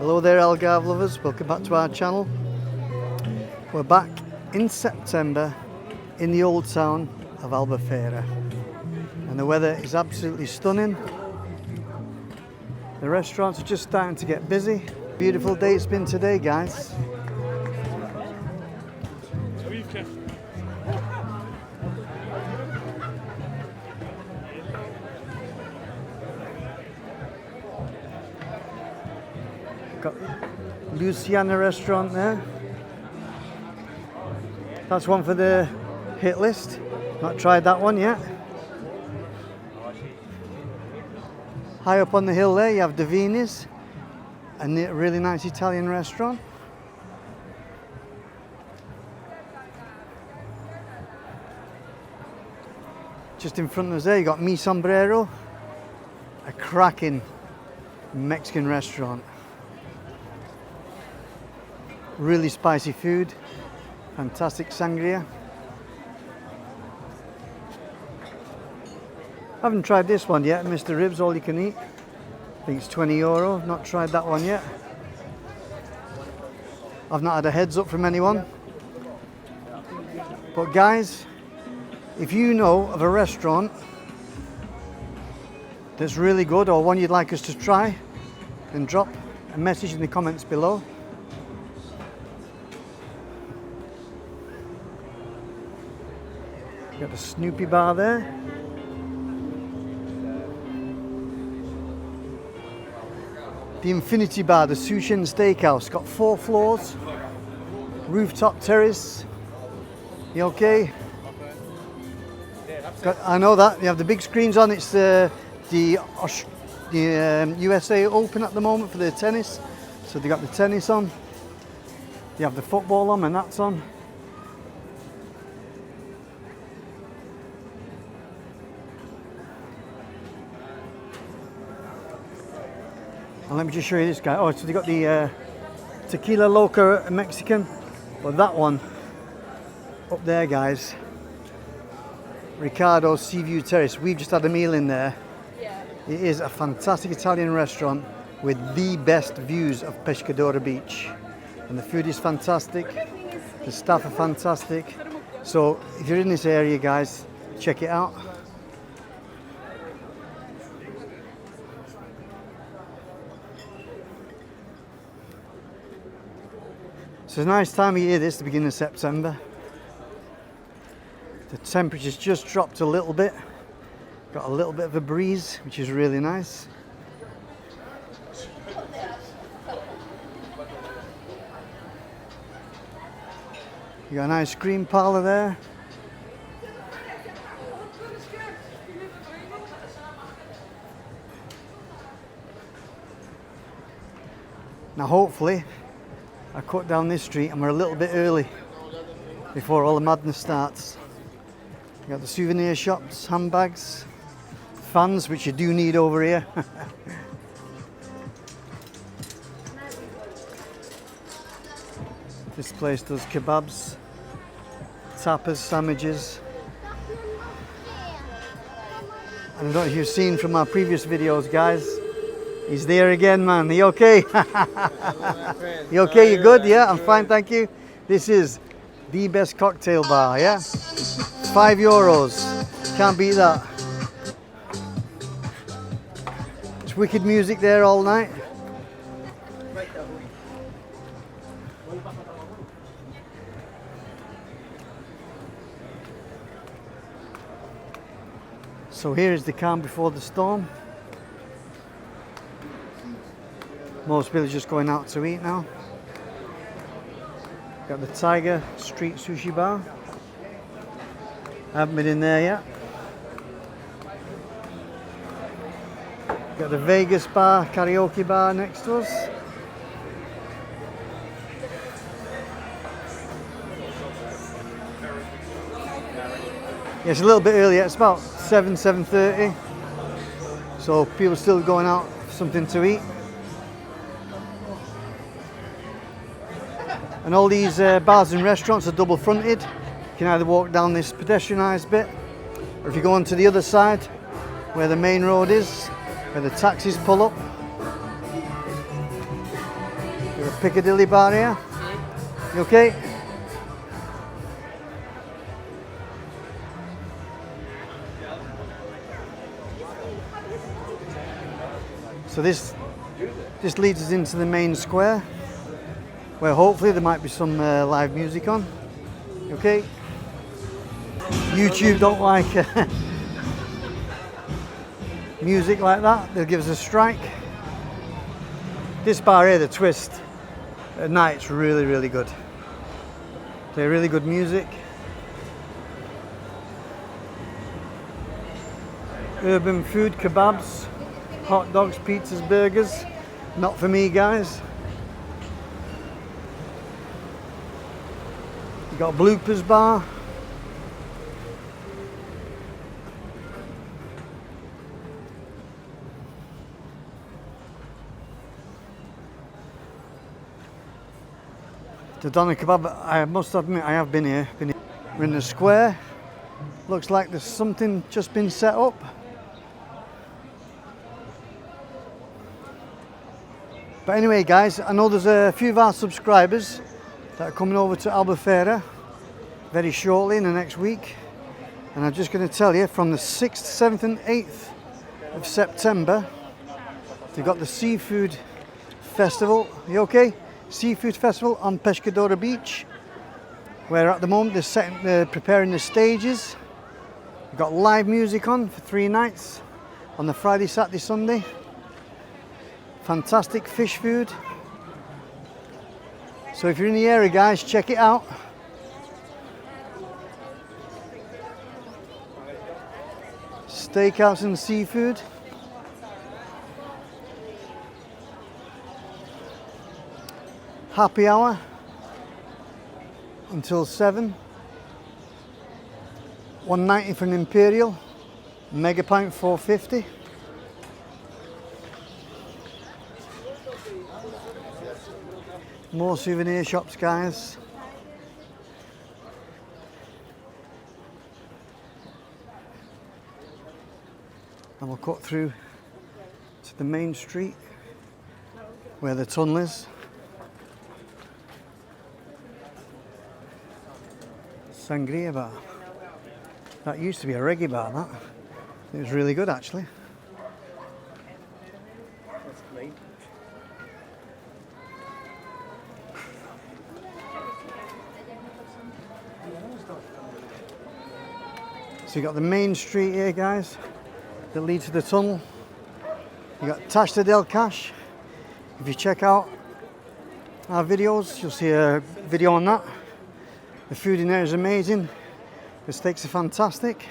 Hello there Algarve lovers, welcome back to our channel. We're back in September in the old town of Albufeira and the weather is absolutely stunning. The restaurants are just starting to get busy. Beautiful day it's been today, guys. Got Luciana restaurant there. That's one for the hit list. Not tried that one yet. High up on the hill there you have Divini's, a really nice Italian restaurant. Just in front of us there you got Mi Sombrero, a cracking Mexican restaurant. Really spicy food, fantastic sangria. I haven't tried this one yet, Mr. Ribs, all you can eat. I think it's €20. I've not tried that one yet. I've not had a heads up from anyone. But guys, if you know of a restaurant that's really good or one you'd like us to try, then drop a message in the comments below. Got the Snoopy bar there. The Infinity Bar, the Sushi and Steakhouse, got 4 floors, rooftop terrace. You okay? I know that, you have the big screens on, it's the USA Open at the moment for the tennis. So they got the tennis on, you have the football on and that's on. And let me just show you this guy. Oh, so they got the Tequila Loca Mexican, but that one up there, guys, Ricardo's Sea View Terrace. We've just had a meal in there. Yeah. It is a fantastic Italian restaurant with the best views of Pescadores Beach, and the food is fantastic. The staff are fantastic. So if you're in this area, guys, check it out. So it's a nice time of year this, the beginning of September. The temperature's just dropped a little bit. Got a little bit of a breeze, which is really nice. You got an ice cream parlour there. Now hopefully I cut down this street and we're a little bit early before all the madness starts. You got the souvenir shops, handbags, fans, which you do need over here. This place does kebabs, tapas, sandwiches. And I don't know if you've seen from our previous videos, guys, he's there again, man. Are you okay? You okay? You good? Yeah, I'm fine, thank you. This is the best cocktail bar, yeah? €5. Can't beat that. It's wicked music there all night. So here is the calm before the storm. Most people are just going out to eat now. Got the Tiger Street Sushi Bar. I haven't been in there yet. Got the Vegas Bar, karaoke bar next to us. Yeah, it's a little bit earlier, it's about 7:30. So people are still going out for something to eat. And all these bars and restaurants are double fronted. You can either walk down this pedestrianised bit, or if you go onto the other side where the main road is, where the taxis pull up, Piccadilly bar here. You okay? So this leads us into the main square, where hopefully there might be some live music on. You okay? YouTube don't like music like that. They'll give us a strike. This bar here, the Twist, at night it's really, really good. Play really good music. Urban food, kebabs, hot dogs, pizzas, burgers. Not for me, guys. You got a bloopers bar. The doner kebab, I must admit I have been here. We're in the square. Looks like there's something just been set up. But anyway guys, I know there's a few of our subscribers that are coming over to Albufeira very shortly in the next week. And I'm just going to tell you, from the 6th, 7th and 8th of September, they've got the Seafood Festival. Are you okay? Seafood Festival on Pescadores Beach, where at the moment they're preparing the stages. We've got live music on for 3 nights on the Friday, Saturday, Sunday. Fantastic fish food. So if you're in the area guys, check it out. Steakhouse and seafood. Happy hour until 7. $190 for an Imperial. Mega pint $4.50. More souvenir shops, guys. And we'll cut through to the main street where the tunnel is. Sangria bar. That used to be a reggae bar, that. It was really good actually. That's great. So you got the main street here guys that leads to the tunnel. You got Tasta del Cash. If you check out our videos, you'll see a video on that. The food in there is amazing. The steaks are fantastic.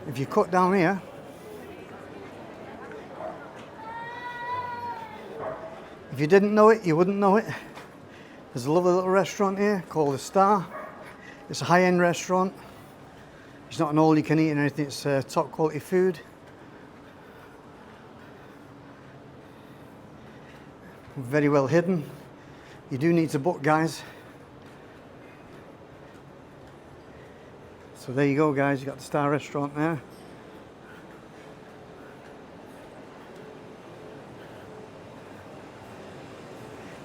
If you cut down here, if you didn't know it, you wouldn't know it. There's a lovely little restaurant here called The Star. It's a high-end restaurant. It's not an all-you-can-eat or anything, it's top quality food. Very well hidden. You do need to book, guys. So there you go, guys. You got the Star restaurant there.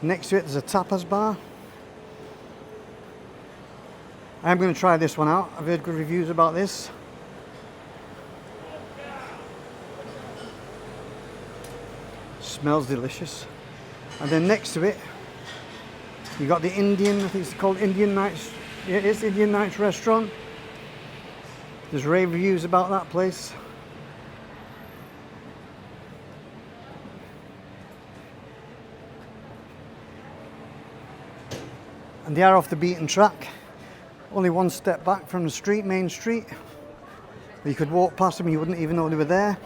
Next to it, there's a tapas bar. I'm going to try this one out. I've heard good reviews about this. Smells delicious. And then next to it, you got the Indian, I think it's called Indian Nights. Yeah, it is Indian Nights restaurant. There's rave reviews about that place. And they are off the beaten track. Only one step back from the street, main street. You could walk past them and you wouldn't even know they were there.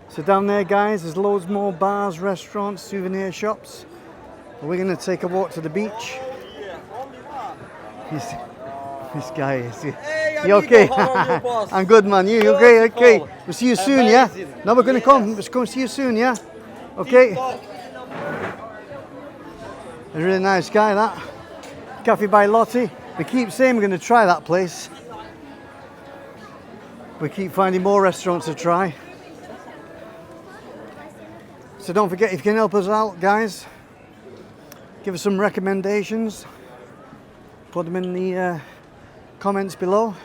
So down there, guys, there's loads more bars, restaurants, souvenir shops. But we're going to take a walk to the beach. This guy is. Hey, you okay? how are you, boss? I'm good, man. You okay? Okay. We'll see you soon, yeah? No, we're going to come. Let's come see you soon, yeah? Okay. A really nice guy, that. Cafe by Lottie. We keep saying we're going to try that place. we keep finding more restaurants to try. So don't forget, if you can help us out, guys, give us some recommendations. Put them in the comments below.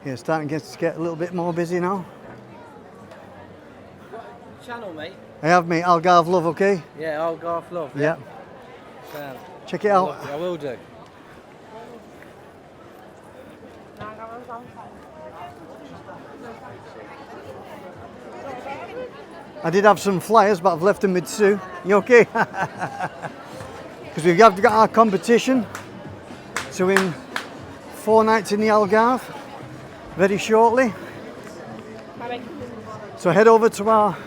Yeah, starting to get a little bit more busy now. Channel, mate. I have, mate. Algarve Love, okay? Yeah, Algarve Love. Yeah. Check it out. I will do. I did have some flyers, but I've left them with Sue. You okay? Because we've got our competition to win 4 nights in the Algarve very shortly. So head over to our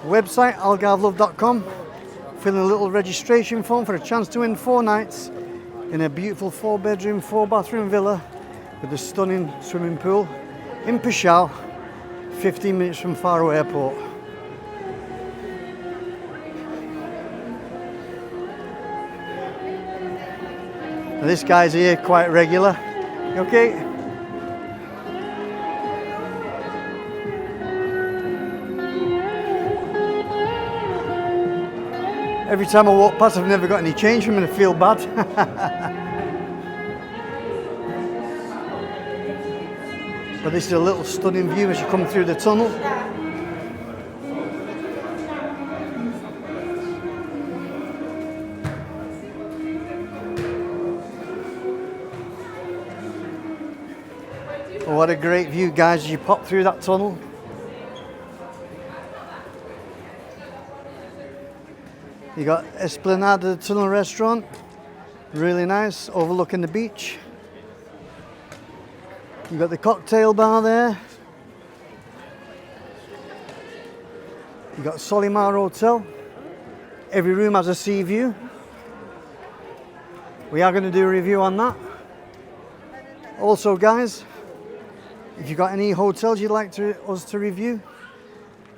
website, algarvelove.com, fill in a little registration form for a chance to win 4 nights in a beautiful 4-bedroom, 4-bathroom villa with a stunning swimming pool in Peshawar, 15 minutes from Faro Airport. Now this guy's here quite regular. You okay? Every time I walk past, I've never got any change from him and I feel bad. But this is a little stunning view as you come through the tunnel. Oh, what a great view, guys, as you pop through that tunnel. You got Esplanade of the Tunnel restaurant, really nice, overlooking the beach. You got the cocktail bar there. You got Solimar Hotel. Every room has a sea view. We are going to do a review on that. Also, guys, if you've got any hotels you'd like us to review,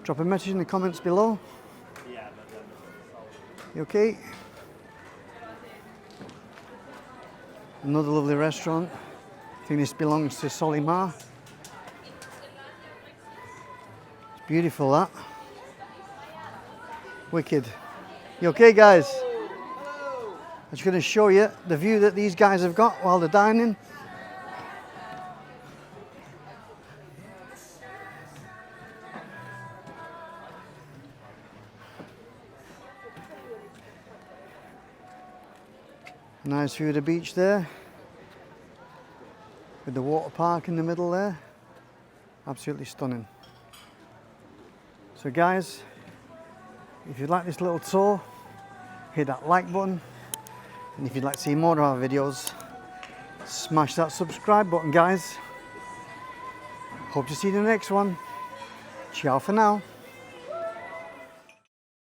drop a message in the comments below. You okay? Another lovely restaurant. I think this belongs to Solimar. It's beautiful, that. Wicked. You okay, guys? I'm just going to show you the view that these guys have got while they're dining. Nice view of the beach there, with the water park in the middle there. Absolutely stunning. So guys, if you'd like this little tour, hit that like button, and if you'd like to see more of our videos, smash that subscribe button, guys. Hope to see you in the next one. Ciao for now.